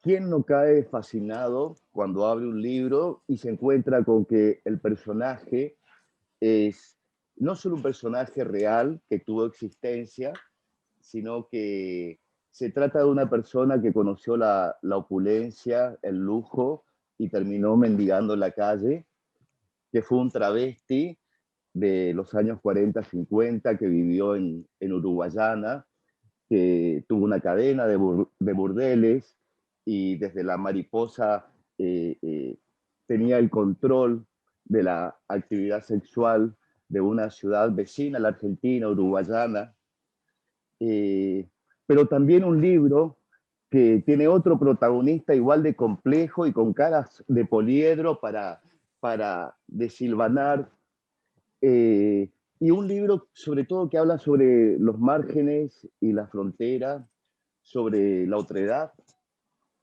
¿Quién no cae fascinado cuando abre un libro y se encuentra con que el personaje es no solo un personaje real que tuvo existencia, sino que se trata de una persona que conoció la opulencia, el lujo y terminó mendigando en la calle, que fue un travesti de los años 40, 50, que vivió en Uruguayana, que tuvo una cadena de burdeles y desde la mariposa tenía el control de la actividad sexual de una ciudad vecina, la Argentina, uruguayana, eh, pero también un libro que tiene otro protagonista igual de complejo y con caras de poliedro para desilvanar, eh, y un libro sobre todo que habla sobre los márgenes y la frontera, sobre la otredad,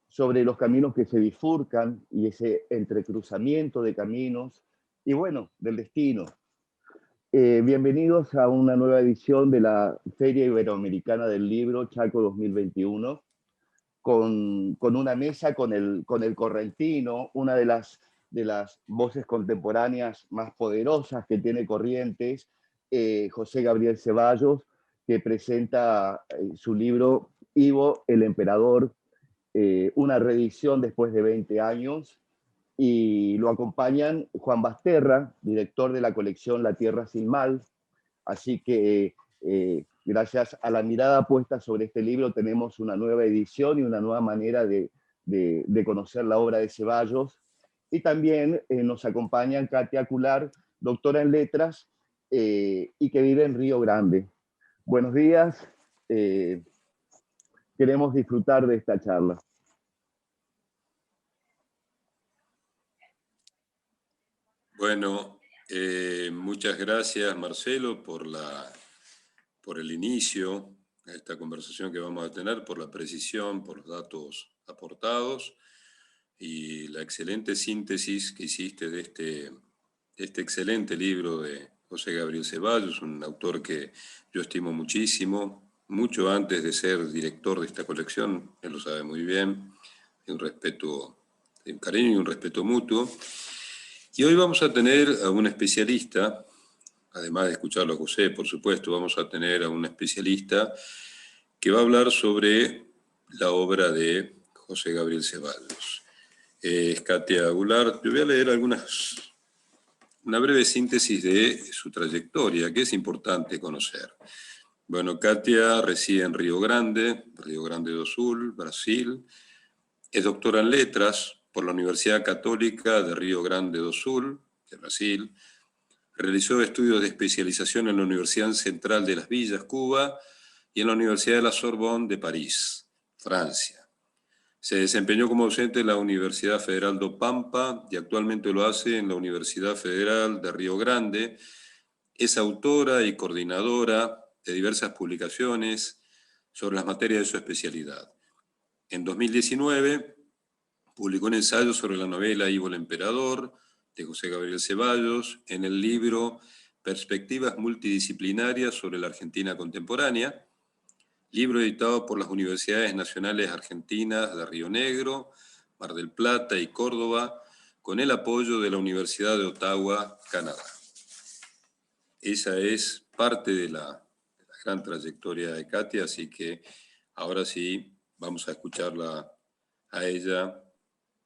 sobre los caminos que se bifurcan y ese entrecruzamiento de caminos y bueno, del destino. Bienvenidos a una nueva edición de la Feria Iberoamericana del Libro Chaco 2021, con una mesa con el correntino, una de las voces contemporáneas más poderosas que tiene Corrientes, José Gabriel Ceballos, que presenta su libro Ivo el Emperador, una reedición después de 20 años, y lo acompañan Juan Basterra, director de la colección La Tierra Sin Mal. Así que gracias a la mirada puesta sobre este libro tenemos una nueva edición y una nueva manera de conocer la obra de Ceballos. Y también nos acompañan Katia Cular, doctora en letras y que vive en Río Grande. Buenos días, eh, queremos disfrutar de esta charla. Bueno, muchas gracias Marcelo por el inicio a esta conversación que vamos a tener, por la precisión, por los datos aportados y la excelente síntesis que hiciste de este excelente libro de José Gabriel Ceballos, un autor que yo estimo muchísimo, mucho antes de ser director de esta colección, él lo sabe muy bien, hay un respeto, hay un cariño y un respeto mutuo. Y hoy vamos a tener a un especialista, además de escucharlo a José, por supuesto, vamos a tener a un especialista que va a hablar sobre la obra de José Gabriel Ceballos. Es Katia Goulart. Yo voy a leer una breve síntesis de su trayectoria, que es importante conocer. Bueno, Katia reside en Río Grande do Sul, Brasil. Es doctora en letras por la Universidad Católica de Río Grande do Sul, de Brasil. Realizó estudios de especialización en la Universidad Central de las Villas, Cuba, y en la Universidad de la Sorbonne de París, Francia. Se desempeñó como docente en la Universidad Federal do Pampa y actualmente lo hace en la Universidad Federal de Río Grande. Es autora y coordinadora de diversas publicaciones sobre las materias de su especialidad. En 2019 publicó un ensayo sobre la novela Ivo el Emperador, de José Gabriel Ceballos, en el libro Perspectivas multidisciplinarias sobre la Argentina contemporánea, libro editado por las Universidades Nacionales Argentinas de Río Negro, Mar del Plata y Córdoba, con el apoyo de la Universidad de Ottawa, Canadá. Esa es parte de la gran trayectoria de Katia, así que ahora sí vamos a escucharla a ella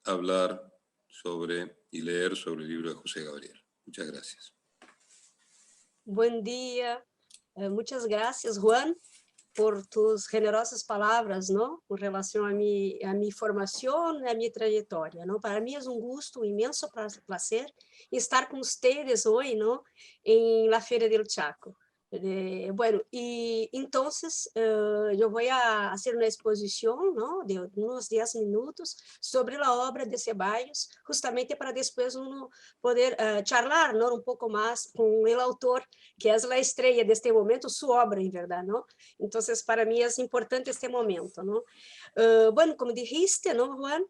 hablar sobre y leer sobre el libro de José Gabriel. Muchas gracias. Buen día. Muchas gracias, Juan, por tus generosas palabras, ¿no? Con relación a mi formación, a mi trayectoria, ¿no? Para mí es un gusto, un inmenso placer estar con ustedes hoy, ¿no? En la Feria del Chaco. Bueno, y entonces yo voy a hacer una exposición, ¿no? De unos 10 minutos sobre la obra de Ceballos, justamente para después uno poder charlar, ¿no? Un poco más con el autor, que es la estrella de este momento, su obra, en verdad, ¿no? Entonces, para mí es importante este momento, ¿no? Bueno, como dijiste, ¿no, Juan?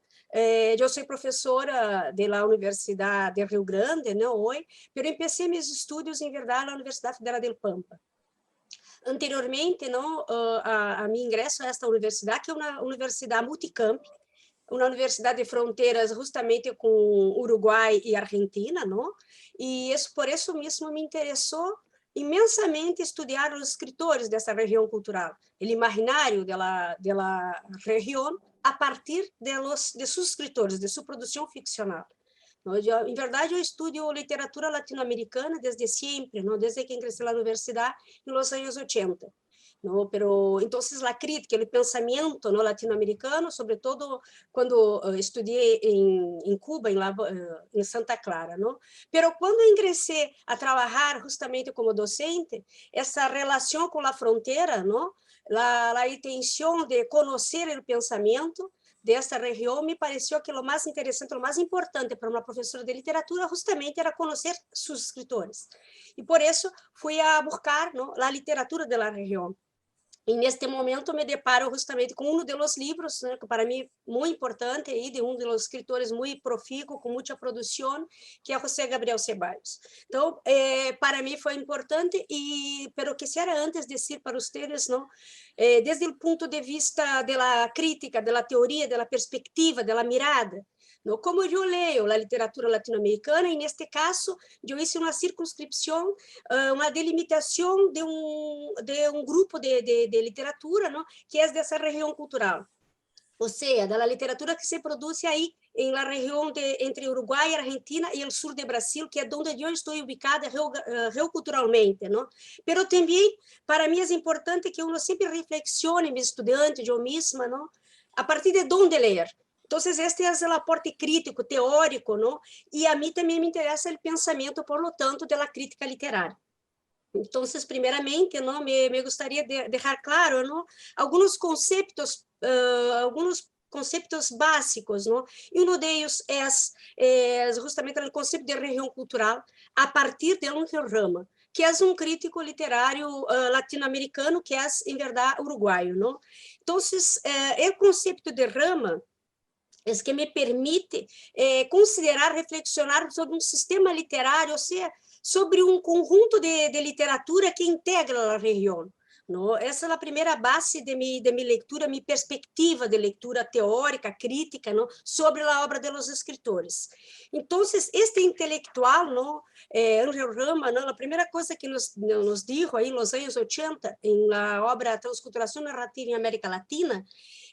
Yo soy profesora de la Universidad de Río Grande, ¿no? Hoy, pero empecé mis estudios, en verdad, en la Universidad Federal del Pampa. Anteriormente, ¿no? A mi ingreso a esta universidad, que é uma universidade multicamp, uma universidade de fronteiras justamente com Uruguai e Argentina, não? E isso, por isso mesmo me interessou imensamente estudar os escritores dessa região cultural, o imaginário da região a partir de seus escritores, de sua produção ficcional. Em verdade, eu estudo literatura latino-americana desde sempre, não? Desde que ingressei na universidade em los anos 80. ¿no? Pero entonces la crítica, el pensamiento ¿no? latinoamericano, sobre todo cuando estudié en Cuba, en Santa Clara, ¿no? Pero cuando ingresé a trabajar justamente como docente, esa relación con la frontera, ¿no? La intención de conocer el pensamiento de esta região, me pareceu que o mais interessante, o mais importante para uma professora de literatura justamente era conhecer seus escritores. E por isso fui a buscar ¿no? a literatura da região. E neste momento me deparo justamente com um dos livros, né, que para mim muito importante, e de um dos escritores muito profícuo, com muita produção, que é José Gabriel Ceballos. Então, para mim foi importante, pero quisiera antes dizer para vocês, não, desde o ponto de vista da crítica, da teoria, da perspectiva, da mirada, ¿no? Como eu leio a literatura latino-americana, e neste caso, eu hice uma circunscripção, uma delimitação de um grupo de literatura, ¿no? Que é dessa região cultural. Ou seja, da literatura que se produz aí em la região entre Uruguai e Argentina e o sul de Brasil, que é onde eu estou ubicada geoculturalmente, não? Pero também, para mim, é importante que eu sempre reflexione, meus estudantes, eu mesma, não? A partir de onde ler. Então, este é o aporte crítico, teórico, não? E a mim também me interessa o pensamento, por lo tanto, da crítica literária. Então, primeiramente, não, me gostaria de deixar claro, não, alguns conceitos básicos, não? E um deles é justamente o conceito de região cultural a partir de Ángel Rama, que é um crítico literário latino-americano, que é, em verdade, uruguaio, não? Então, o conceito de Rama é que me permite considerar, reflexionar sobre um sistema literário, ou seja, sobre um conjunto de literatura que integra a região. Não? Essa é a primeira base de minha leitura, minha perspectiva de leitura teórica, crítica, não? Sobre a obra dos escritores. Então, este intelectual, não? Ángel Rama, não? A primeira coisa que nos disse aí nos anos 80, em la obra Transculturação Narrativa em América Latina,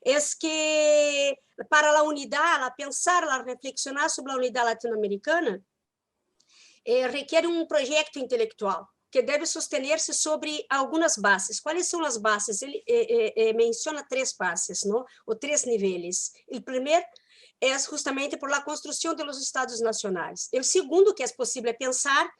é que para a unidade, a pensar, a reflexionar sobre a unidade latino-americana, requer um projeto intelectual que deve sostener-se sobre algumas bases. Quais são as bases? Ele menciona 3 bases, não? Ou 3 níveis. O primeiro é justamente por la construção dos estados nacionais. O segundo, que é possível pensar,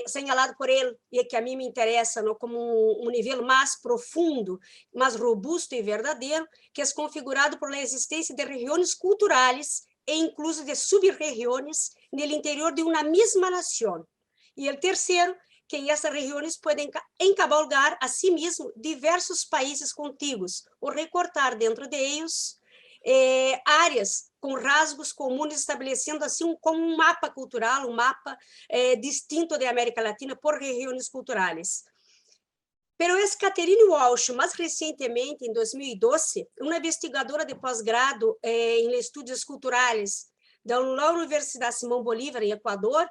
señalado por ele, e que a mim me interessa, não, como um nível mais profundo, mais robusto e verdadeiro, que é configurado por la existência de regiões culturais e incluso de sub-regiões no interior de uma mesma nação. E o terceiro, que em essas regiões podem encabalgar a si mesmo diversos países contíguos, ou recortar dentro de eles áreas com rasgos comuns, estabelecendo assim como um mapa cultural, um mapa distinto da América Latina por regiões culturais. Pero é Catherine Walsh, mais recentemente, em 2012, uma investigadora de pós-grado em estudos culturais da Universidade Simão Bolívar, em Equador,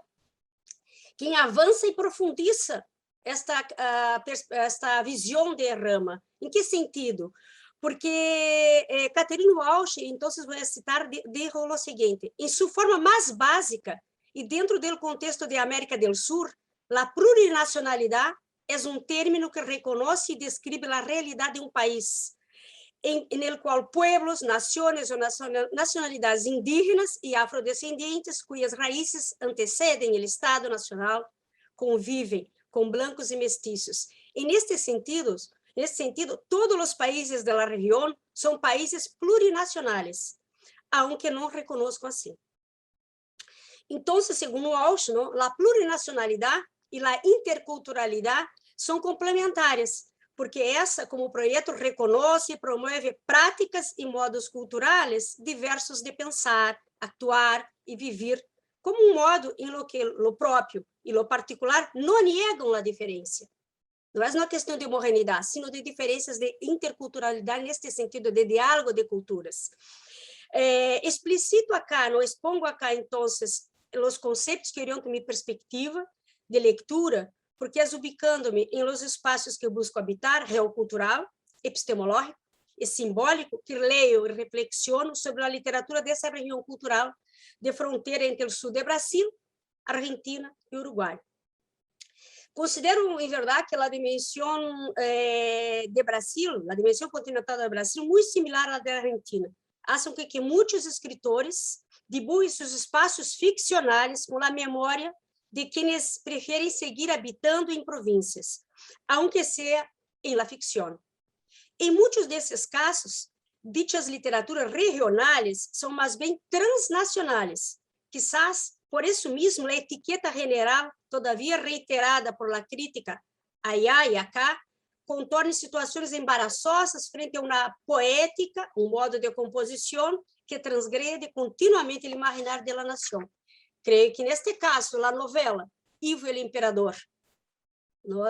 quem avança e profundiza esta visão de Rama. Em que sentido? Porque Catherine Walsh, então, vou citar, dijo o seguinte: em sua forma mais básica, e dentro do contexto da América do Sul, a plurinacionalidade é um término que reconhece e descreve a realidade de um país, no qual pueblos, nações ou nacionalidades indígenas e afrodescendentes, cujas raízes antecedem o Estado Nacional, convivem com blancos e mestiços. E neste sentido, todos os países da região são países plurinacionais, aunque não reconozco assim. Então, segundo Walsh, a plurinacionalidade e a interculturalidade são complementares, porque essa, como projeto, reconhece e promove práticas e modos culturais diversos de pensar, actuar e viver, como um modo em que o próprio e o particular não negam a diferença. Não é uma questão de homogeneidade, sino de diferenças de interculturalidade, neste sentido de diálogo de culturas. Explicito acá, não expongo acá, então, os conceitos que orientam minha perspectiva de leitura, porque é ubicando-me em los espaços que eu busco habitar, real cultural, epistemológico e simbólico, que leio e reflexiono sobre a literatura dessa região cultural de fronteira entre o sul do Brasil, Argentina e Uruguai. Considero, em verdade, que a dimensão de Brasil, a dimensão continental do Brasil, muito similar à da Argentina. Acham que muitos escritores dibujem seus espaços ficcionais com a memória de quienes preferem seguir habitando em províncias, aunque seja em la ficção. Em muitos desses casos, dichas literaturas regionais são mais bem transnacionais. Quizás, por isso mesmo, a etiqueta general, todavia reiterada por la crítica allá e acá, contorna situações embaraçosas frente a uma poética, modo de composição que transgrede continuamente o imaginário da nação. Creio que, neste caso, a novela Ivo el Imperador,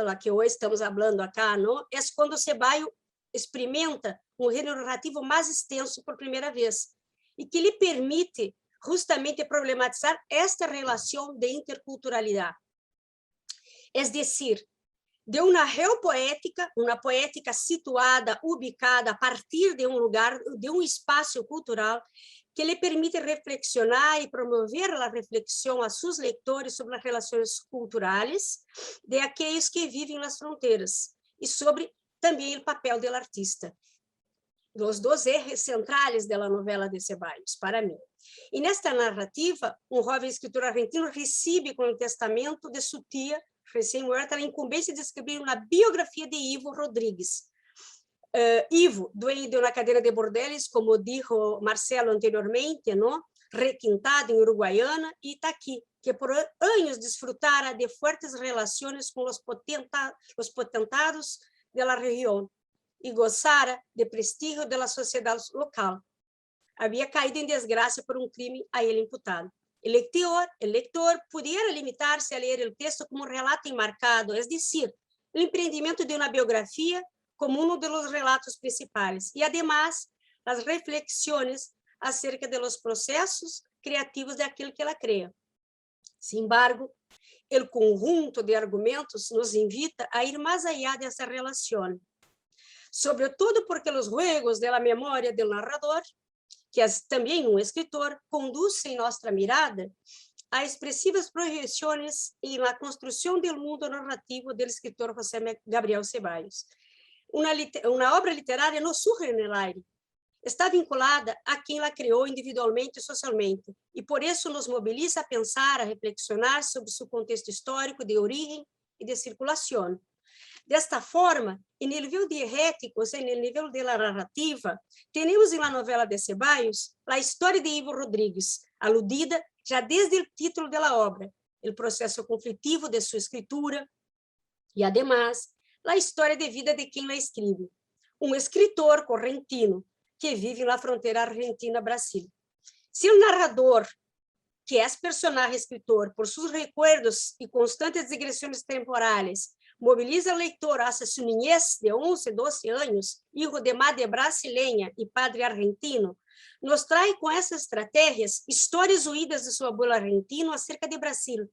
a que hoje estamos falando acá, é quando Ceballos experimenta gênero narrativo mais extenso por primeira vez e que lhe permite justamente problematizar esta relação de interculturalidade. É decir, de uma geopoética, uma poética situada, ubicada a partir de lugar, de espaço cultural, que lhe permite reflexionar e promover a reflexão a seus leitores sobre as relações culturais de aqueles que vivem nas fronteiras e sobre também o papel do artista. Os dois ejes centrais da novela de Ceballos, para mim. E nesta narrativa, jovem escritor argentino recebe com o testamento de sua tia, recém-morta, a incumbência de escrever uma biografia de Ivo Rodrigues. Ivo, dueño de uma cadeira de bordeles, como dijo Marcelo anteriormente, requintado em Uruguaiana e Itaqui, que por anos desfrutara de fortes relações com os potentados da região e gozara de prestígio da sociedade local. Havia caído em desgraça por crime a ele imputado. O leitor pudiera limitar-se a ler o texto como relato enmarcado, é decir, o empreendimento de uma biografia como um dos relatos principais, e, además, as reflexões acerca dos processos criativos daquilo que ela cria. Sin embargo, o conjunto de argumentos nos invita a ir mais allá dessa relação, sobretudo porque os juegos da memória do narrador, que é também escritor, conduzem nossa mirada a expressivas projeções na construção do mundo narrativo do escritor José Gabriel Ceballos. Uma obra literária não surge no aire, está vinculada a quem a criou individualmente e socialmente, e por isso nos mobiliza a pensar, a reflexionar sobre seu contexto histórico de origem e de circulação. Desta forma, em nível diegético, ou seja, no nível da narrativa, temos na novela de Ceballos a história de Ivo Rodrigues, aludida já desde o título da obra, o processo conflitivo de sua escritura e, además, a história de vida de quem a escreve, escritor correntino que vive na fronteira Argentina-Brasil. Se o narrador, que é personagem escritor, por seus recuerdos e constantes digressões temporais, mobiliza o leitor hacia sua niñez de 11, 12 anos, hijo de madre brasileña e padre argentino, nos traz com essas estratégias histórias ouídas de seu abuelo argentino acerca de Brasil,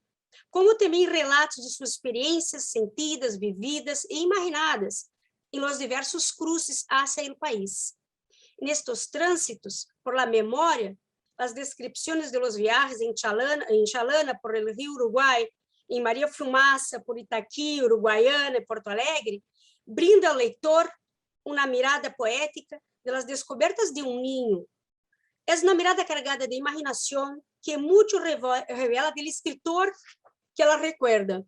como também relatos de suas experiências sentidas, vividas e imaginadas em los diversos cruces hacia o país. Nestes trânsitos por la memória, as descrições de los viajes em Chalana por el rio Uruguai, em Maria Fumaça por Itaqui, Uruguaiana e Porto Alegre, brinda ao leitor uma mirada poética das descobertas de ninho. É uma mirada carregada de imaginação que muito revela do escritor que ela recuerda.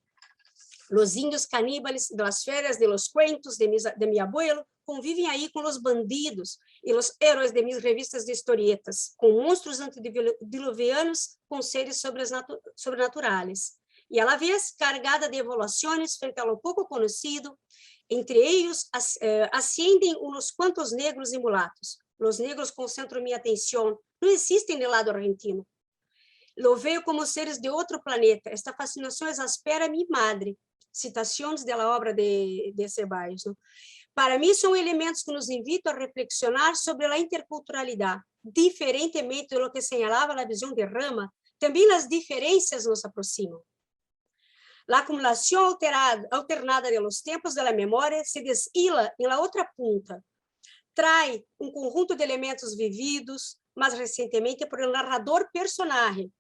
Los índios caníbales das férias de los cuentos de mi abuelo convivem aí com os bandidos e os heróis de minhas revistas de historietas, com monstros antediluvianos, com seres sobrenaturais. E, a la vez, cargada de evoluções frente ao pouco conhecido, entre eles ascendem uns quantos negros e mulatos. Os negros concentram minha atenção, não existem no lado argentino. Lo vejo como seres de outro planeta. Esta fascinação exaspera minha madre. Citações da obra de Ceballos. Para mim, são elementos que nos invitam a reflexionar sobre a interculturalidade, diferentemente de lo que señalaba la visión de Rama, también las diferencias nos aproximan. La acumulación alternada de los tiempos de la memoria se deshila en la otra punta. Trae un conjunto de elementos vividos, más recientemente por el narrador personaje.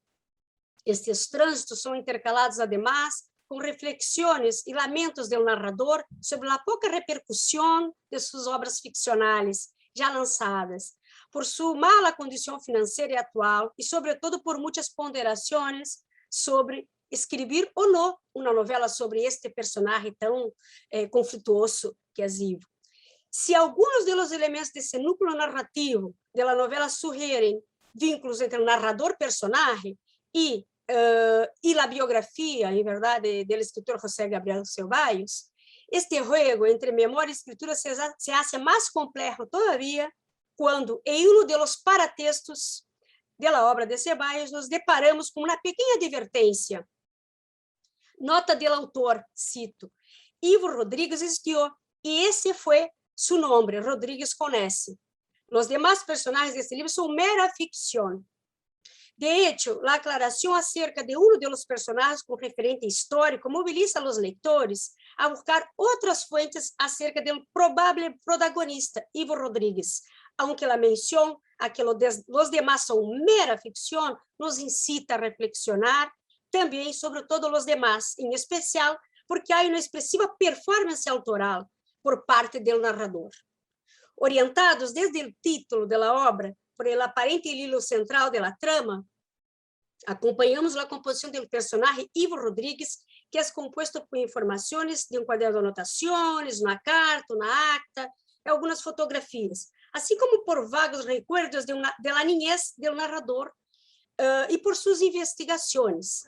Estes trânsitos são intercalados, además, com reflexões e lamentos do narrador sobre a pouca repercussão de suas obras ficcionais já lançadas, por sua mala condição financeira atual e, sobretudo, por muitas ponderações sobre escrever ou não uma novela sobre este personagem tão conflituoso que é Ivo. Se alguns dos elementos desse núcleo narrativo da novela sugerem vínculos entre o narrador-personagem e a biografia, em verdade, do escritor José Gabriel Ceballos, este juego entre memória e escritura se hace mais complexo todavía quando, em um dos paratextos da obra de Ceballos, nos deparamos com uma pequena advertência. Nota do autor, cito, Ivo Rodríguez existió e esse foi su nombre, Rodríguez con S. Los demás personajes de este libro son mera ficción. De hecho, la aclaración acerca de uno de los personajes con referente histórico moviliza a los lectores a buscar otras fuentes acerca del probable protagonista, Ivo Rodríguez, aunque la mención a que los demás son mera ficción nos incita a reflexionar también sobre todos los demás, en especial porque hay una expresiva performance autoral por parte do narrador. Orientados desde o título da obra por el aparente hilo central da trama, acompanhamos a composição do personagem Ivo Rodríguez, que é composto por informações de quaderno de anotações, uma carta, uma acta e algumas fotografias, assim como por vagos recuerdos da niñez do narrador e por suas investigações.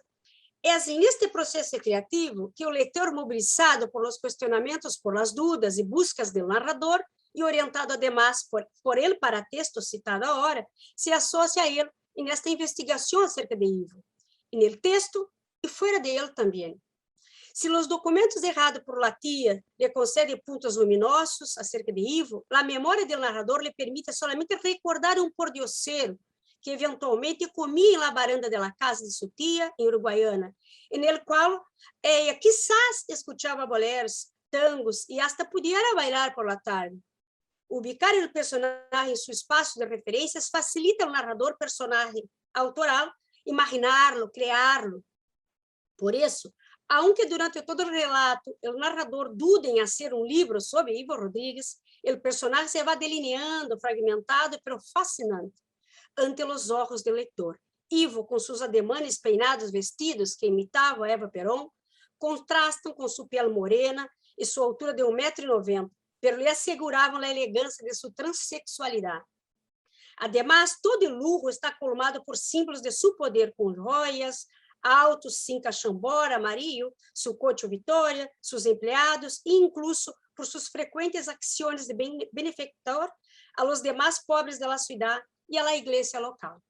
É neste processo criativo que o leitor, mobilizado por los questionamentos, por las dudas e buscas do narrador, e orientado, además, por ele para texto citado agora, se associa a ele nesta investigação acerca de Ivo, no texto e fora de ele também. Se os documentos deixados por la tia lhe concedem pontos luminosos acerca de Ivo, a memória do narrador lhe permite solamente recordar pordioseiro que eventualmente comia na varanda da casa de sua tia, em Uruguaiana, no qual ela, quizás, escutava boleros, tangos e hasta pudiera bailar por la tarde. Ubicar o personagem em seu espaço de referências facilita ao narrador personagem autoral imaginá-lo, criá-lo. Por isso, aunque durante todo o relato o narrador dude em fazer livro sobre Ivo Rodríguez, o personagem se vai delineando, fragmentado, pero fascinante ante os olhos do leitor. Ivo, com seus ademanes peinados vestidos que imitavam Eva Perón, contrastam com sua pele morena e sua altura de 1,90 m, pero lhe asseguravam a elegância de sua transexualidade. Además, todo o lujo está colmado por símbolos de seu poder com joias, autos, sin cachambora, amarillo, seu coche Vitória, seus empregados e incluso por suas frequentes ações de benefeitor a los demás pobres da cidade e à igreja local.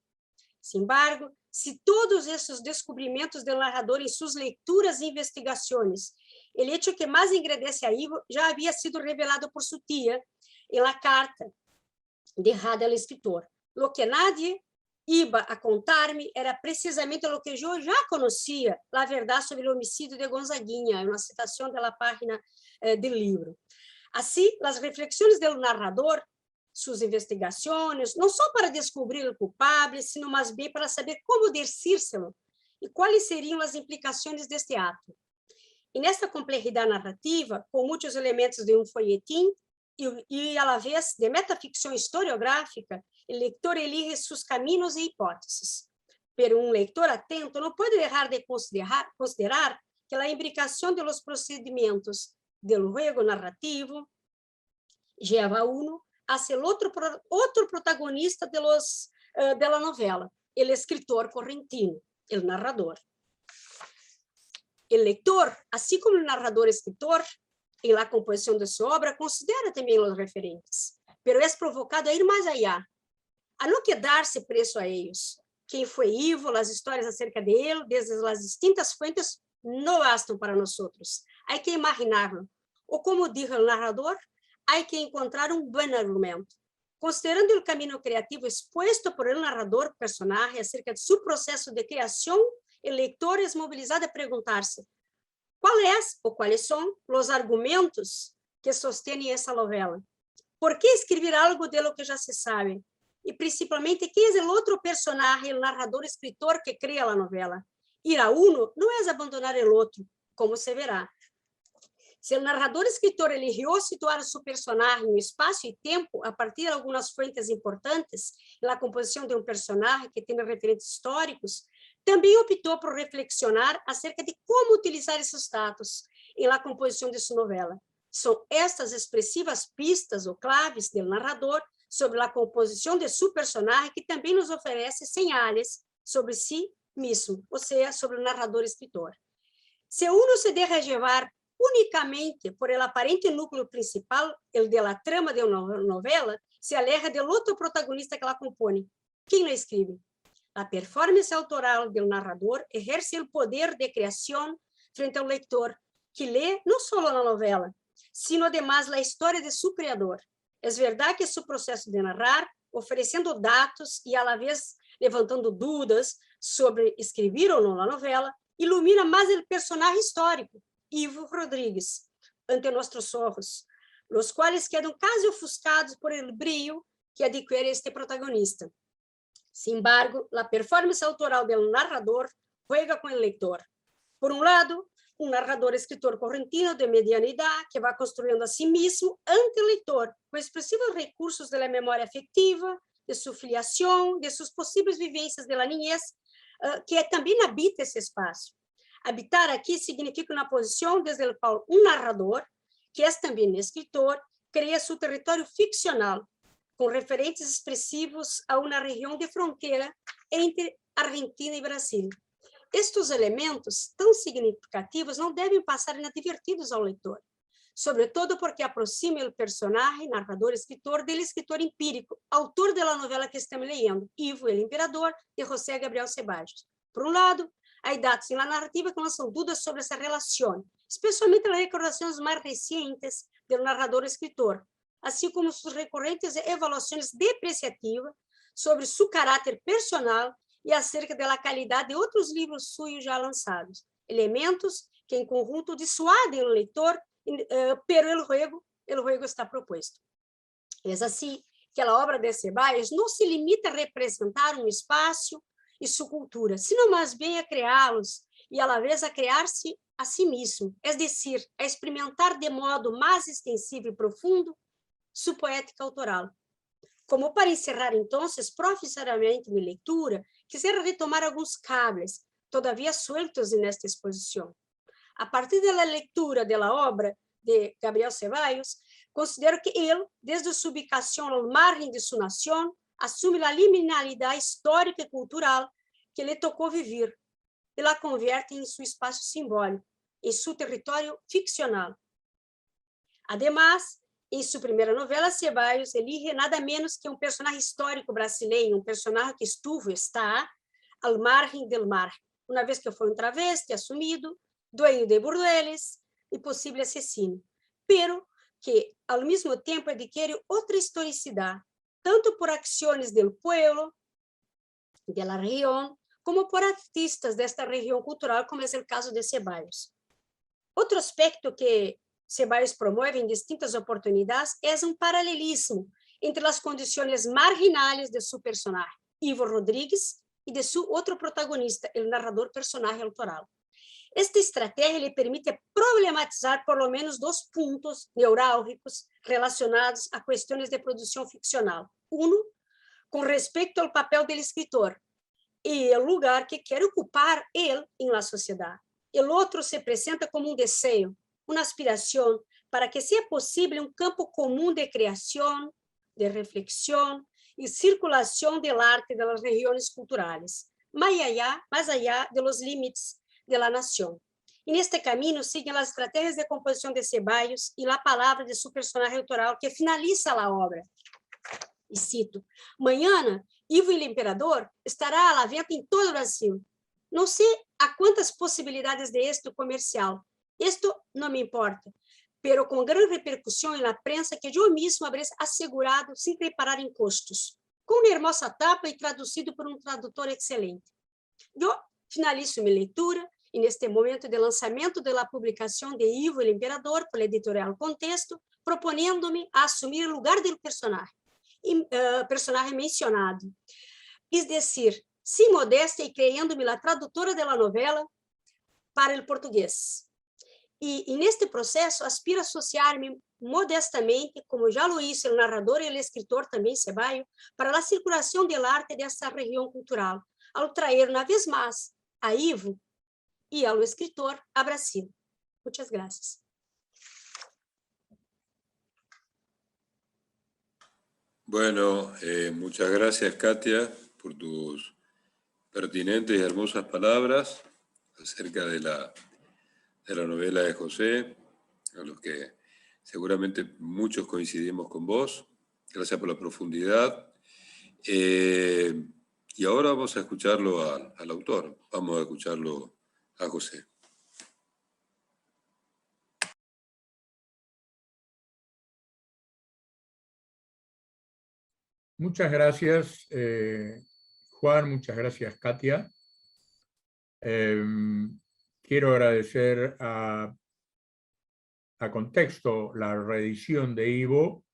Sin embargo, se todos esses descobrimentos do narrador em suas leituras e investigações, o hecho que mais engrandece a Ivo já havia sido revelado por sua tia em la carta deixada ao escritor. Lo que nadie iba a contar-me era precisamente o que eu já conhecia, a verdade sobre o homicídio de Gonzaguinha, uma citação da página do livro. Assim, as reflexões do narrador, suas investigações, não só para descobrir o culpável, sino mais bem para saber como decírselo e quais seriam as implicações deste ato. E nesta complexidade narrativa, com muitos elementos de folhetim e, à la vez, de metaficção historiográfica, o leitor elige seus caminhos e hipóteses. Pero leitor atento não pode deixar de considerar que a imbricação dos procedimentos do juego narrativo lleva a uno a ser outro protagonista da novela, o escritor correntino, o narrador. O leitor, assim como o narrador-escritor, em la composição de sua obra, considera também os referentes, pero é provocado a ir mais allá, a não quedar-se preso a eles. Quem foi Ivo, as histórias acerca de ele, desde as distintas fuentes, não bastam para nós. Há que imaginá-lo. Ou como diz o narrador, há que encontrar bom argumento. considerando o caminho criativo exposto por el narrador personagem acerca de seu processo de criação, o leitor é mobilizado a perguntar-se quais são os argumentos que sostêm essa novela. ¿Por que escrever algo de lo que já se sabe? E, principalmente, quem é o outro personagem, o narrador, escritor que cria a novela? Ir a uno não é abandonar o outro, como se verá. Se o narrador escritor eligió situar seu personagem no espaço e tempo a partir de algumas fontes importantes, na composição de um personagem que tem referentes históricos, também optou por reflexionar acerca de como utilizar esses dados na composição de sua novela. São estas expressivas pistas ou claves do narrador sobre a composição de seu personagem que também nos oferece señales sobre si mesmo, ou seja, sobre o narrador escritor. Se uno se deja llevar unicamente por el aparente núcleo principal, el de la trama de una novela, se aleja del outro protagonista que la compone. ¿Quién la escribe? La performance autoral del narrador ejerce el poder de creación frente ao leitor, que lee no solo la novela, sino además la historia de su creador. Es verdad que su proceso de narrar, oferecendo dados e a la vez levantando dúvidas sobre escrever ou não a novela, ilumina mais o personagem histórico, Ivo Rodrigues, ante nossos olhos, os quais quedam quase ofuscados por el brilho que adquire este protagonista. Sin embargo, a performance autoral do narrador juega com o leitor. Por um lado, um narrador escritor correntino de mediana idade que vai construindo a si mesmo ante o leitor, com expressivos recursos da memória afetiva, de sua filiação, de suas possíveis vivências da niñez, que também habita esse espaço. Habitar aqui significa uma posição desde a qual um narrador, que é também escritor, cria seu território ficcional, com referentes expressivos a uma região de fronteira entre Argentina e Brasil. Estes elementos tão significativos não devem passar inadvertidos ao leitor, sobretudo porque aproxima o personagem, narrador, escritor, do escritor empírico, autor da novela que estamos lendo, Ivo, el Imperador, de José Gabriel Ceballos. Por um lado, há dados na narrativa que lançam dúvidas sobre essa relação, especialmente as recordações mais recentes do narrador-escritor, assim como suas recorrentes avaliações depreciativas sobre seu caráter personal e acerca da qualidade de outros livros suyos já lançados, elementos que em conjunto dissuadem o leitor, pero el juego está proposto. É assim que a obra de Ceballos não se limita a representar um espaço e sua cultura, sino mais bem a criá-los e, a la vez, a criar-se a si mesmo, é decir, a experimentar de modo mais extensivo e profundo sua poética autoral. Como para encerrar, então, profissionalmente minha leitura, quisiera retomar alguns cables, todavia sueltos nesta exposição. A partir da leitura da obra de Gabriel Ceballos, considero que ele, desde sua ubicação ao margem de sua nação, assume a liminalidade histórica e cultural que lhe tocou viver e la convierte em seu espaço simbólico, em seu território ficcional. Además, em sua primeira novela, Ceballos elige nada menos que um personagem histórico brasileiro, um personagem que está ao margem del mar, uma vez que foi um travesti assumido, dueño de burdeles e possível assassino, pero que, ao mesmo tempo, adquire outra historicidade, tanto por ações do pueblo, de la região, como por artistas desta região cultural, como é o caso de Ceballos. Outro aspecto que Ceballos promove em distintas oportunidades é um paralelismo entre as condições marginais de seu personagem, Ivo Rodrigues, e de seu outro protagonista, o narrador personagem autoral. Esta estratégia lhe permite problematizar por lo menos dois pontos neurálgicos relacionados a questões de produção ficcional. Um, com respeito ao papel do escritor e o lugar que quer ocupar ele em la sociedade. O outro se apresenta como um desejo, uma aspiração para que seja possível um campo comum de criação, de reflexão e circulação do arte das regiões culturais, mais allá de los límites de la nación. E neste caminho siguen as estratégias de composição de Ceballos e a palavra de seu personagem autoral que finaliza a obra. E cito: "Mañana, Ivo el Imperador estará à la venta em todo o Brasil. Não sei a quantas possibilidades de êxito comercial. Isto não me importa, pero com grande repercussão na prensa que eu mesmo habré assegurado sem reparar em custos, com uma hermosa tapa e traduzido por um tradutor excelente. Eu finalizo minha leitura e neste momento de lançamento da publicação de Ivo el Imperador por editorial Contexto, propondo-me a assumir o lugar do personagem mencionado. Es decir, sem modéstia e creyendo-me a tradutora da novela para o português. E neste processo aspiro a associar-me modestamente, como já lo hizo o narrador e o escritor também Ceballos, para a circulação do arte desta região cultural, ao trazer uma vez mais a Ivo e ao escritor a Brasil. Muitas graças. Bueno, muchas gracias, Katia, por tus pertinentes y hermosas palabras acerca de la novela de José, a los que seguramente muchos coincidimos con vos. Gracias por la profundidad. Y ahora vamos a escucharlo al autor, vamos a escucharlo a José. Muchas gracias, Juan, muchas gracias, Katia. Quiero agradecer a Contexto la reedición de Ivo,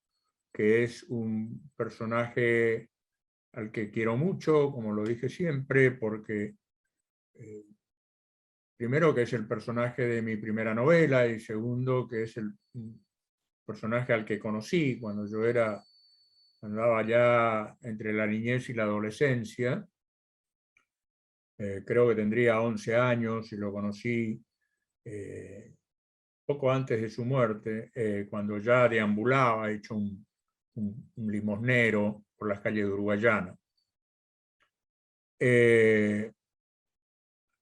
que es un personaje al que quiero mucho, como lo dije siempre, porque primero que es el personaje de mi primera novela y segundo que es el personaje al que conocí cuando yo andaba ya entre la niñez y la adolescencia. Creo que tendría 11 años y lo conocí poco antes de su muerte, cuando ya deambulaba, hecho un limosnero por las calles de Uruguayana.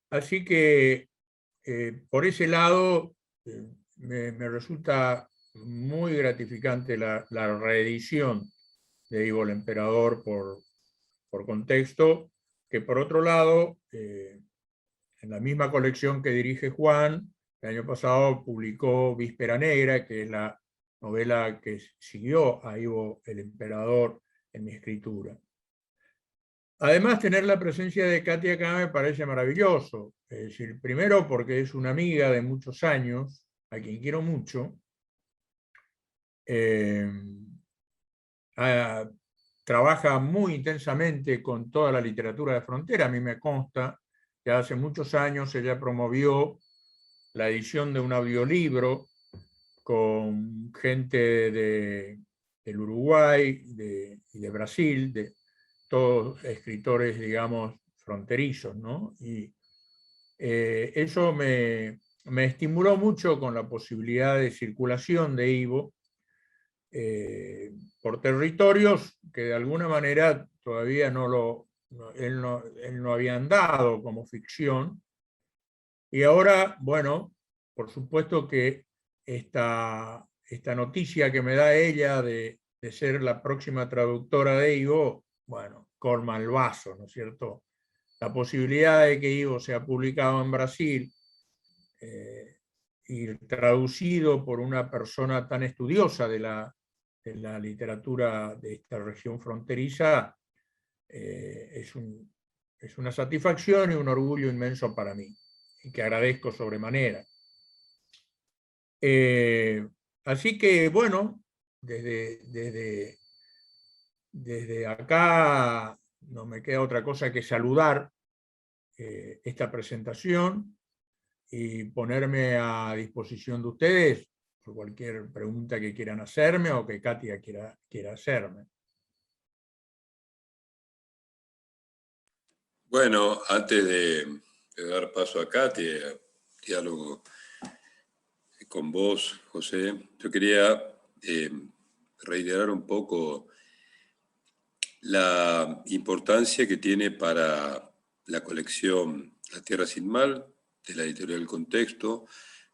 Así que por ese lado me resulta muy gratificante la reedición de Ivo el Emperador por Contexto, que por otro lado, en la misma colección que dirige Juan, el año pasado publicó Víspera Negra, que es la novela que siguió a Ivo el Emperador en mi escritura. Además, tener la presencia de Katia acá me parece maravilloso. Es decir, primero porque es una amiga de muchos años, a quien quiero mucho. Trabaja muy intensamente con toda la literatura de frontera. A mí me consta que hace muchos años ella promovió la edición de un audiolibro con gente del Uruguay y de Brasil, de todos escritores, digamos, fronterizos, ¿no? Y eso me estimuló mucho con la posibilidad de circulación de Ivo por territorios que de alguna manera todavía él no había andado como ficción. Y ahora, bueno, por supuesto que esta noticia que me da ella de ser la próxima traductora de Ivo, bueno, colma el vaso, ¿no es cierto? La posibilidad de que Ivo sea publicado en Brasil y traducido por una persona tan estudiosa de la literatura de esta región fronteriza es una satisfacción y un orgullo inmenso para mí, y que agradezco sobremanera. Así que, bueno, desde acá no me queda otra cosa que saludar esta presentación y ponerme a disposición de ustedes por cualquier pregunta que quieran hacerme o que Katia quiera hacerme. Bueno, antes de dar paso a Katia, diálogo con vos, José, yo quería reiterar un poco la importancia que tiene para la colección La Tierra Sin Mal, de la editorial Contexto,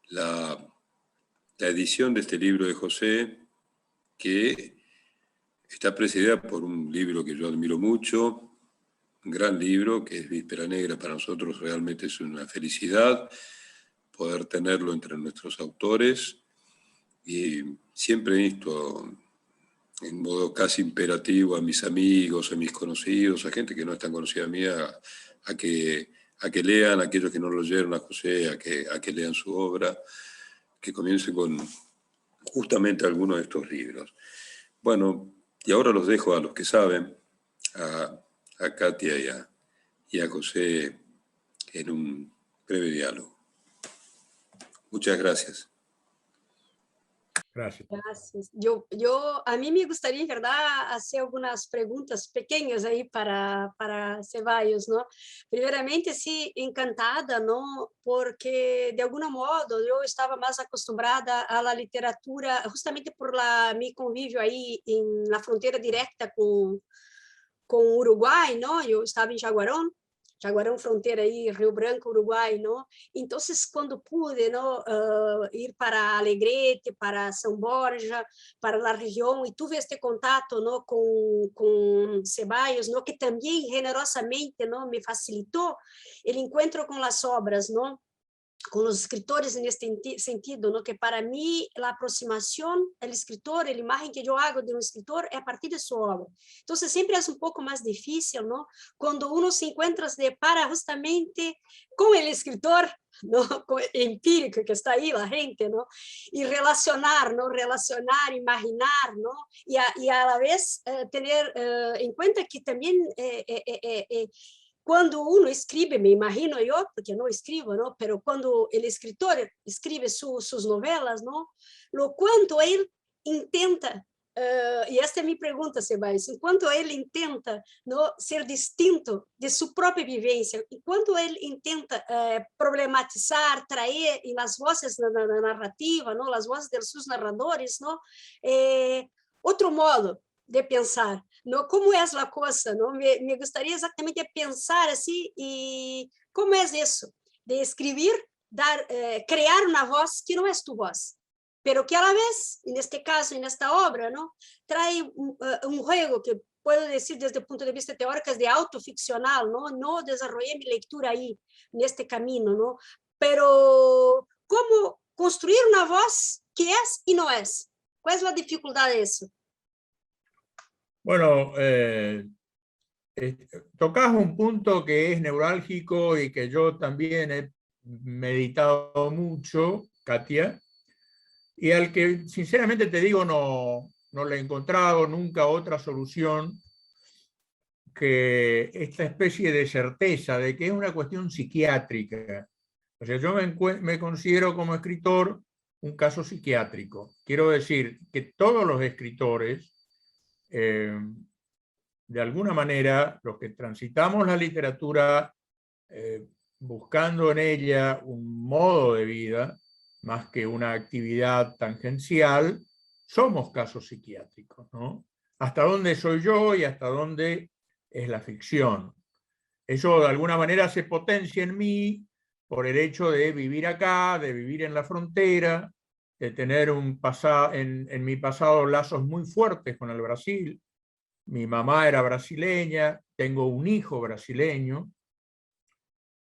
la edición de este libro de José, que está precedida por un libro que yo admiro mucho, un gran libro, que es Víspera Negra. Para nosotros realmente es una felicidad poder tenerlo entre nuestros autores. y siempre insto en modo casi imperativo a mis amigos, a mis conocidos, a gente que no es tan conocida mía, a que lean, a aquellos que no lo leyeron a José, a que lean su obra, que comiencen con justamente algunos de estos libros. Bueno, y ahora los dejo a los que saben, a Katia y a José en un breve diálogo. Muchas gracias. Gracias. Gracias. A mí me gustaría, en verdad, hacer algunas preguntas pequeñas ahí para Ceballos, ¿no? Primeramente, sí, encantada, ¿no? Porque, de algum modo, eu estava mais acostumada à literatura, justamente por mi convívio aí na fronteira direta com o Uruguai, não? Eu estava em Jaguarão, fronteira aí, Rio Branco, Uruguai, não? Então, quando pude, não, ir para Alegrete, para São Borja, para a região, e tive este contato, não, com Ceballos, não, que também generosamente, não, me facilitou o encontro com as obras, não, com os escritores neste sentido, ¿no? Que para mí la aproximación al escritor, la imagen que yo hago de un escritor es a partir de su obra. Entonces siempre es un poco más difícil, ¿no? Cuando uno se encuentra, se depara justamente con el escritor, ¿no? Empírico que está ahí la gente, ¿no? Y relacionar, ¿no? Relacionar, imaginar, ¿no? Y a la vez tener en cuenta que también quando uno escreve, me imagino eu, porque não escrevo, não, pero quando o escritor escreve suas novelas, não, o quanto ele intenta, e esta é a minha pergunta, Ceballos, enquanto ele intenta não, ser distinto de sua própria vivência, enquanto ele intenta problematizar, trazer nas vozes na narrativa, não, as vozes dos seus narradores, não, outro modo de pensar, não? Como é a coisa, não? Me gostaria exatamente de pensar assim, e como é isso, de escrever, criar uma voz que não é tua voz, pero que a la vez, neste caso, nesta obra, não, traz juego que puedo dizer desde o ponto de vista teórico de autoficcional, não desenvolvi minha leitura aí, neste caminho, não, pero como construir uma voz que é e não é? Qual é a dificuldade disso? Bueno, tocas un punto que es neurálgico y que yo también he meditado mucho, Katia, y al que sinceramente te digo no le he encontrado nunca otra solución que esta especie de certeza de que es una cuestión psiquiátrica. O sea, yo me considero como escritor un caso psiquiátrico. Quiero decir que todos los escritores, de alguna manera, los que transitamos la literatura buscando en ella un modo de vida, más que una actividad tangencial, somos casos psiquiátricos, ¿no? Hasta dónde soy yo y hasta dónde es la ficción. Eso de alguna manera se potencia en mí por el hecho de vivir acá, de vivir en la frontera, de tener en mi pasado lazos muy fuertes con el Brasil. Mi mamá era brasileña, tengo un hijo brasileño,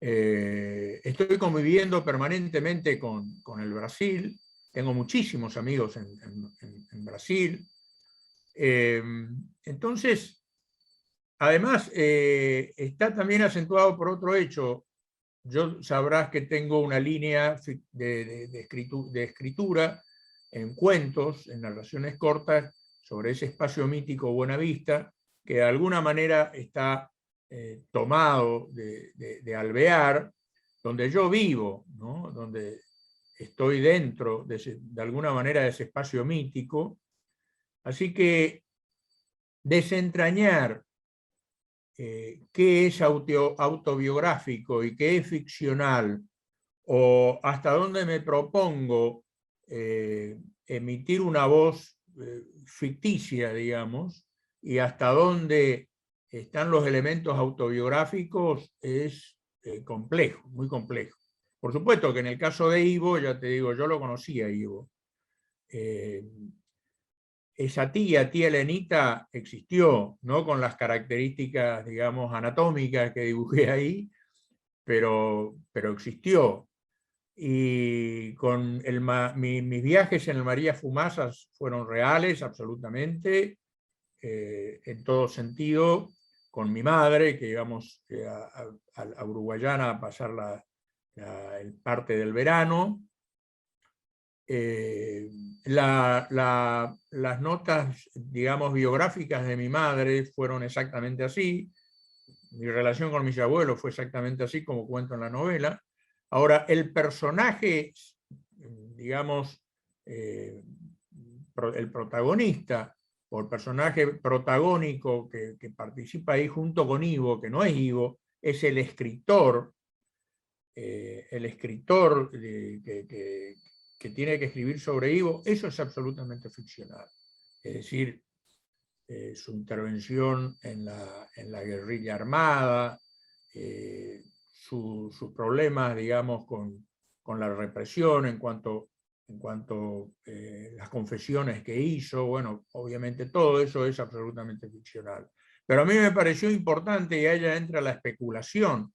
estoy conviviendo permanentemente con el Brasil, tengo muchísimos amigos en Brasil. Entonces, además, está también acentuado por otro hecho. Yo sabrás que tengo una línea de escritura en cuentos, en narraciones cortas, sobre ese espacio mítico Buenavista, que de alguna manera está tomado de Alvear, donde yo vivo, ¿no? Donde estoy dentro de alguna manera de ese espacio mítico. Así que desentrañar qué es autobiográfico y qué es ficcional, o hasta dónde me propongo emitir una voz ficticia, digamos, y hasta dónde están los elementos autobiográficos es complejo, muy complejo. Por supuesto que en el caso de Ivo, ya te digo, yo lo conocía a Ivo. Esa tía Elenita existió, no con las características, digamos, anatómicas que dibujé ahí, pero existió. y con mis viajes en el María Fumaza fueron reales, absolutamente, en todo sentido, con mi madre, que íbamos a Uruguayana a pasar el parte del verano. Las notas, digamos, biográficas de mi madre fueron exactamente así. Mi relación con mis abuelos fue exactamente así como cuento en la novela. Ahora, el personaje, digamos, el protagonista, o el personaje protagónico que participa ahí junto con Ivo, que no es Ivo, es el escritor que tiene que escribir sobre Ivo. Eso es absolutamente ficcional. Es decir, su intervención en la guerrilla armada, sus problemas, digamos, con la represión en cuanto las confesiones que hizo. Bueno, obviamente todo eso es absolutamente ficcional. Pero a mí me pareció importante, y allá entra la especulación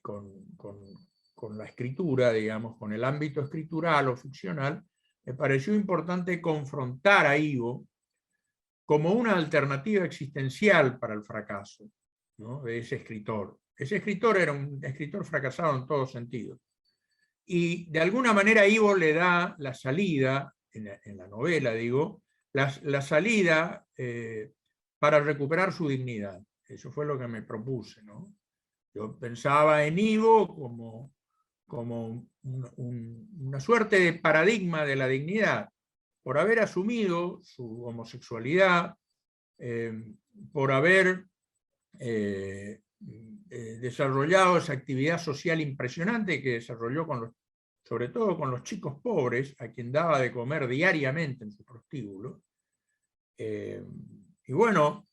con la escritura, digamos, con el ámbito escritural o ficcional, me pareció importante confrontar a Ivo como una alternativa existencial para el fracaso, ¿no?, de ese escritor. Ese escritor era un escritor fracasado en todos sentidos. Y de alguna manera Ivo le da la salida, en la novela digo, la salida para recuperar su dignidad. Eso fue lo que me propuse, ¿no? Yo pensaba en Ivo como una suerte de paradigma de la dignidad, por haber asumido su homosexualidad, por haber desarrollado esa actividad social impresionante que desarrolló sobre todo con los chicos pobres, a quien daba de comer diariamente en su prostíbulo. Y bueno,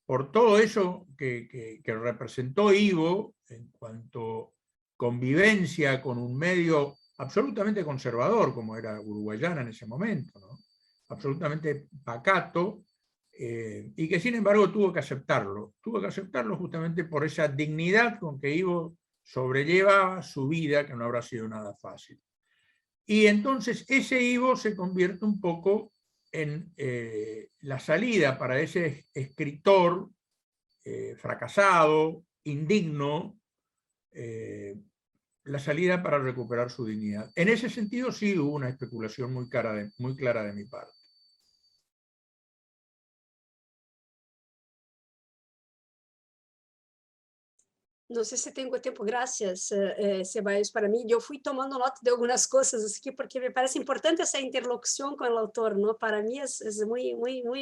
por todo eso que representó Ivo en cuanto convivencia con un medio absolutamente conservador, como era Uruguayana en ese momento, ¿no?, absolutamente pacato, y que sin embargo tuvo que aceptarlo justamente por esa dignidad con que Ivo sobrelleva su vida, que no habrá sido nada fácil. Y entonces ese Ivo se convierte un poco en la salida para ese escritor fracasado, indigno, la salida para recuperar su dignidad. En ese sentido sí hubo una especulación muy clara de mi parte. Não sei se tenho tempo, graças, Ceballos, para mim. Eu fui tomando nota de algumas coisas aqui, porque me parece importante essa interlocução com o autor, não? Para mim é muito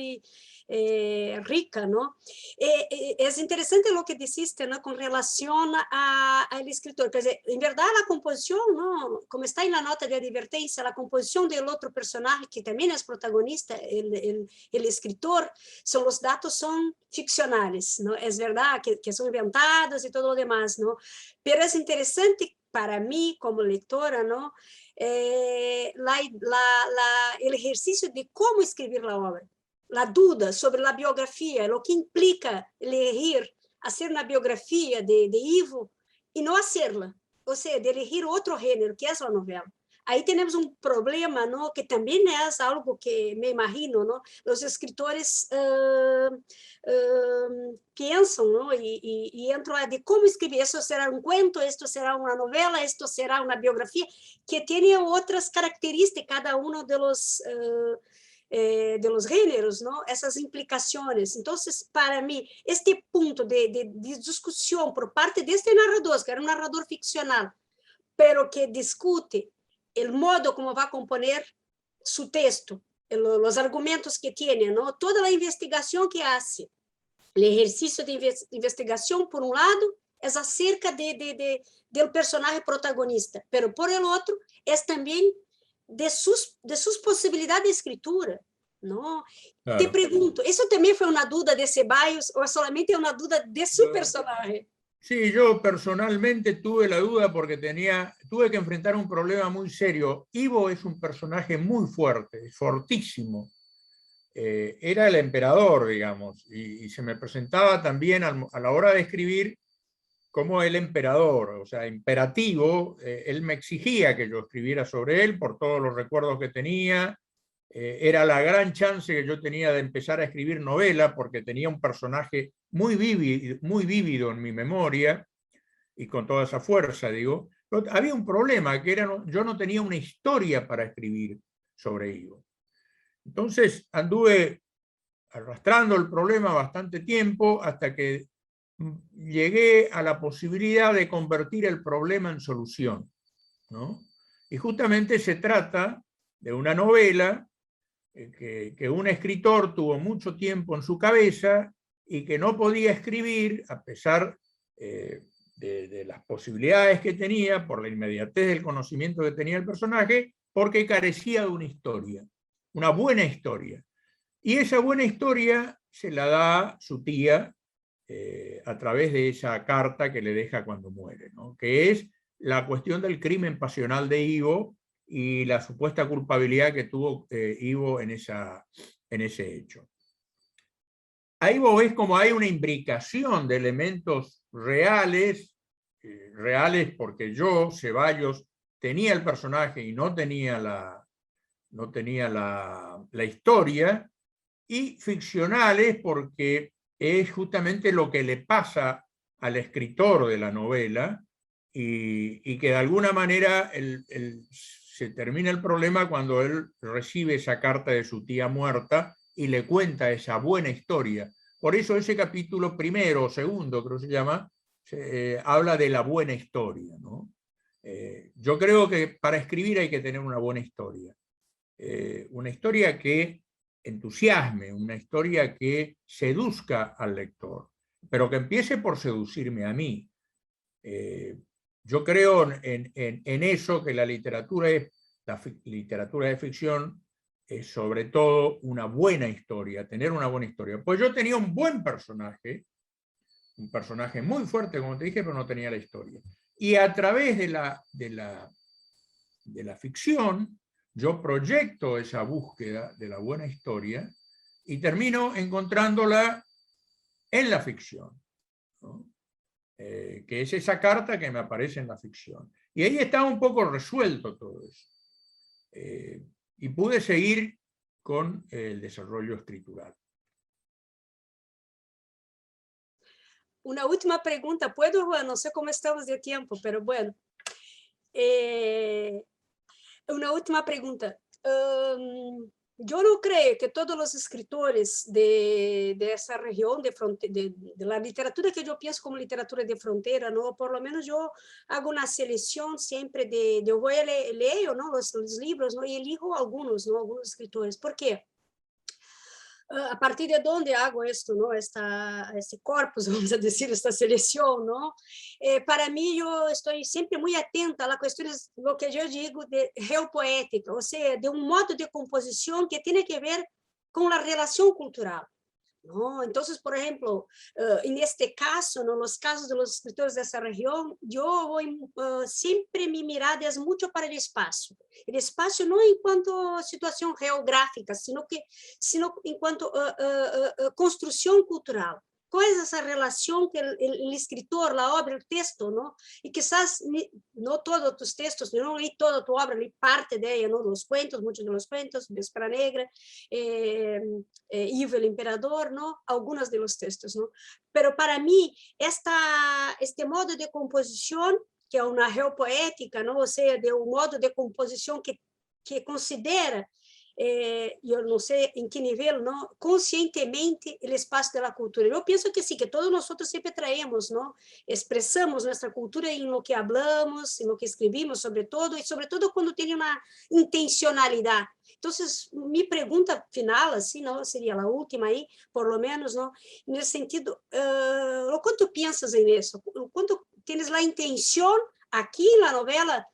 rica, não? É interessante o que disseste, não? Com relação ao escritor. Quer dizer, em verdade, a composição, não? Como está na nota de advertência, a composição do outro personagem, que também é protagonista, o escritor, os dados são ficcionais, não? É verdade que são inventados e todo o demás, ¿no? Pero es interesante para mí como lectora, ¿no? El ejercicio de cómo escribir la obra, la duda sobre la biografía, lo que implica elegir hacer una biografía de Ivo y no hacerla, o sea, de elegir otro género, que es la novela. Aí temos um problema, não, que também é algo que me imagino, não, os escritores pensam, não, e entram de como escrever. Isso será um conto, isto será uma novela, isto será uma biografia, que tem outras características, cada um de los géneros, ¿no? Essas implicações. Então, para mim, este ponto de discussão por parte deste narrador, que era um narrador ficcional, pero que discute el modo como va a componer su texto, los argumentos que tiene, ¿no? Toda la investigación que hace, el ejercicio de investigación, por un lado, es acerca del personaje protagonista, pero por el otro, es también de sus posibilidades de escritura, ¿no? Claro. Te pregunto, ¿eso también fue una duda de Ceballos o solamente una duda de su personaje? Sí, yo personalmente tuve la duda porque tuve que enfrentar un problema muy serio. Ivo es un personaje muy fuerte, fortísimo. Era el emperador, digamos, y se me presentaba también a la hora de escribir como el emperador, o sea, imperativo. Él me exigía que yo escribiera sobre él por todos los recuerdos que tenía. Era la gran chance que yo tenía de empezar a escribir novela, porque tenía un personaje muy vívido en mi memoria, y con toda esa fuerza, digo. Pero había un problema, que era, yo no tenía una historia para escribir sobre Ivo. Entonces anduve arrastrando el problema bastante tiempo, hasta que llegué a la posibilidad de convertir el problema en solución, ¿no? Y justamente se trata de una novela que un escritor tuvo mucho tiempo en su cabeza y que no podía escribir, a pesar de las posibilidades que tenía, por la inmediatez del conocimiento que tenía el personaje, porque carecía de una historia, una buena historia. Y esa buena historia se la da su tía a través de esa carta que le deja cuando muere, ¿no? Que es la cuestión del crimen pasional de Ivo y la supuesta culpabilidad que tuvo Ivo en ese hecho. Ahí vos ves como hay una imbricación de elementos reales, porque yo, Ceballos, tenía el personaje y no tenía la historia, y ficcionales porque es justamente lo que le pasa al escritor de la novela, y que de alguna manera se termina el problema cuando él recibe esa carta de su tía muerta y le cuenta esa buena historia. Por eso ese capítulo primero o segundo, creo que se llama, habla de la buena historia, ¿no? Yo creo que para escribir hay que tener una buena historia. Una historia que entusiasme, una historia que seduzca al lector, pero que empiece por seducirme a mí. Yo creo en eso, que la literatura de ficción es sobre todo una buena historia, tener una buena historia. Pues yo tenía un buen personaje, un personaje muy fuerte, como te dije, pero no tenía la historia. Y a través de la ficción, yo proyecto esa búsqueda de la buena historia y termino encontrándola en la ficción, ¿no? Que es esa carta que me aparece en la ficción. Y ahí está un poco resuelto todo eso. Y pude seguir con el desarrollo escritural. Una última pregunta, ¿puedo, Juan? No sé cómo estamos de tiempo, pero bueno. Una última pregunta. Yo no creo que todos los escritores de esa región, de la literatura que yo pienso como literatura de frontera, ¿no? Por lo menos yo hago una selección siempre yo voy a leo, ¿no? los libros, ¿no? Y elijo algunos, ¿no? Algunos escritores. ¿Por qué? A partir de dónde hago esto, ¿no? Este corpus, vamos a decir, esta selección, ¿no? Para mí, yo estoy siempre muy atenta a la cuestión, lo que yo digo de geopoética, o sea, de un modo de composición que tiene que ver con la relación cultural, ¿no? Entonces, por ejemplo, en este caso, ¿no? Los casos de los escritores de esa región, yo voy, siempre mi mirada es mucho para el espacio no en cuanto a situación geográfica, sino en cuanto a construcción cultural. ¿Cuál es esa relación que el escritor, la obra, el texto, ¿no? Y quizás no todos tus textos, yo no leí toda tu obra, leí parte de ella, ¿no? Los cuentos, muchos de los cuentos, Véspera Negra, Ivo el Emperador, ¿no? Algunos de los textos, ¿no? Pero para mí, este modo de composición, que é uma geopoética, não? Ou seja, de um modo de composição que considera, eu não sei em que nível, não, conscientemente o espaço da cultura. Eu penso que sim, que todos nós sempre traemos, não? Expressamos nossa cultura em lo que hablamos, em lo que escrevimos, e sobretudo quando tem uma intencionalidade. Então, minha pergunta final, assim, não seria a última aí, por lo menos, não? Nesse sentido, o quanto pensas em isso? O quanto tienes la intención aquí en la novela,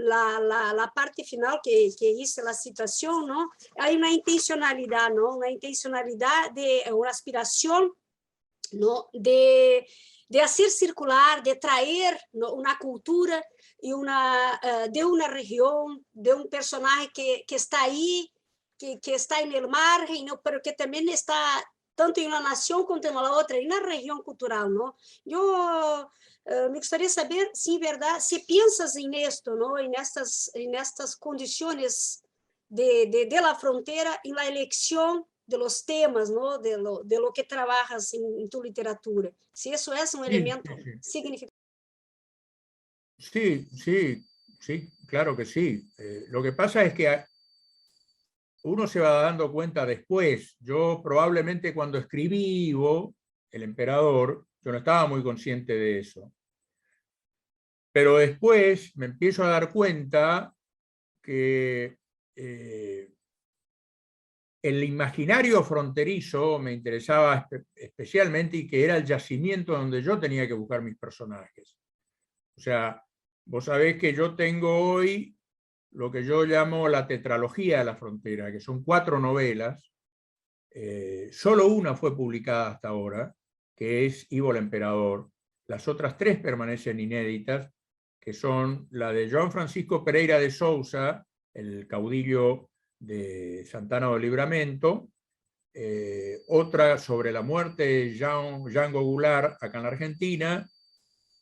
la parte final que hice la citación, ¿no? Hay una intencionalidad, ¿no? Una intencionalidad una aspiración, ¿no? De hacer circular, de traer, ¿no? Una cultura y de una región, de un personaje que está ahí, que está en el margen, ¿no? Pero que también está tanto em uma nação quanto em uma outra, e na região cultural, não? Eu me gostaria de saber se, em verdade, se pensas em esto, não? Em estas condições de la frontera, em la elección de los temas, ¿no? De lo que trabajas en tu literatura. Si eso es un elemento significativo. Sí, sí, sí, claro que sí. Lo que pasa es que uno se va dando cuenta después. Yo probablemente cuando escribí Ivo, el emperador, yo no estaba muy consciente de eso. Pero después me empiezo a dar cuenta que el imaginario fronterizo me interesaba especialmente, y que era el yacimiento donde yo tenía que buscar mis personajes. O sea, vos sabés que yo tengo hoy lo que yo llamo la tetralogía de la frontera, que son 4 novelas. Solo una fue publicada hasta ahora, que es Ivo el Emperador. Las otras 3 permanecen inéditas, que son la de João Francisco Pereira de Sousa, el caudillo de Santana do Livramento, otra sobre la muerte de Jango Goulart acá en la Argentina,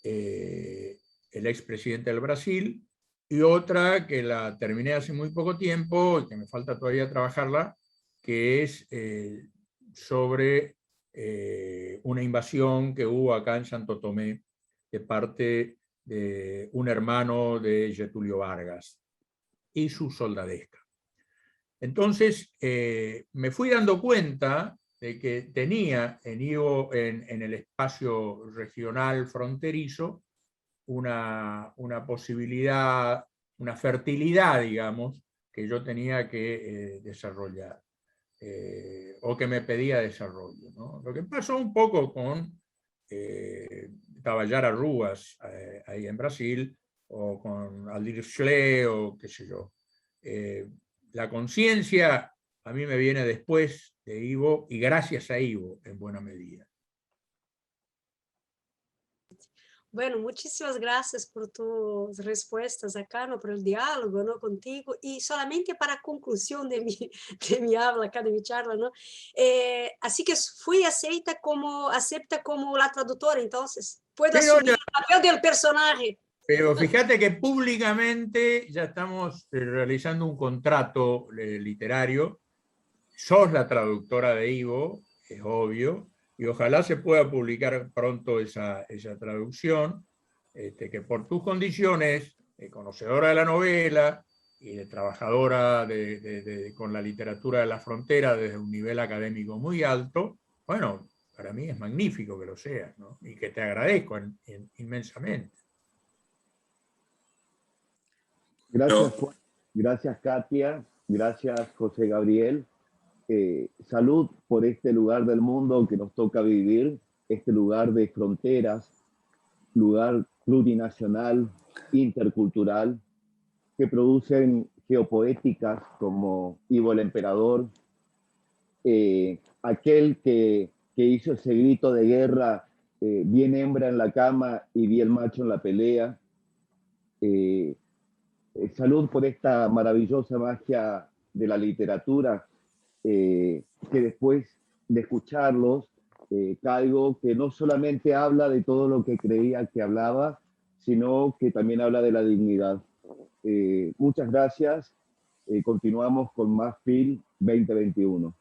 el expresidente del Brasil, y otra que la terminé hace muy poco tiempo y que me falta todavía trabajarla, que es sobre una invasión que hubo acá en Santo Tomé de parte de un hermano de Getúlio Vargas y su soldadesca. Entonces me fui dando cuenta de que tenía en el espacio regional fronterizo una posibilidad, una fertilidad, digamos, que yo tenía que desarrollar, o que me pedía desarrollo, ¿no? Lo que pasó un poco con Tabajara Rubas, ahí en Brasil, o con Aldir Schley, o qué sé yo. La conciencia a mí me viene después de Ivo, y gracias a Ivo, en buena medida. Bueno, muchísimas gracias por tus respuestas acá, ¿no? Por el diálogo, ¿no? Contigo. Y solamente para conclusión de mi habla acá, de mi charla, ¿no? Así que fui acepta como la traductora, entonces. Puedo asumir el papel del personaje. Pero fíjate que públicamente ya estamos realizando un contrato literario. Sos la traductora de Ivo, es obvio, y ojalá se pueda publicar pronto esa traducción, que por tus condiciones, de conocedora de la novela y de trabajadora con la literatura de la frontera desde un nivel académico muy alto, bueno, para mí es magnífico que lo seas, ¿no? Y que te agradezco inmensamente. Gracias, Juan. Gracias, Katia. Gracias, José Gabriel. Salud por este lugar del mundo que nos toca vivir, este lugar de fronteras, lugar plurinacional, intercultural, que producen geopoéticas como Ivo el Emperador, aquel que hizo ese grito de guerra, bien hembra en la cama y bien macho en la pelea. Salud por esta maravillosa magia de la literatura, que después de escucharlos, caigo que no solamente habla de todo lo que creía que hablaba, sino que también habla de la dignidad. Muchas gracias. Continuamos con más FIL 2021.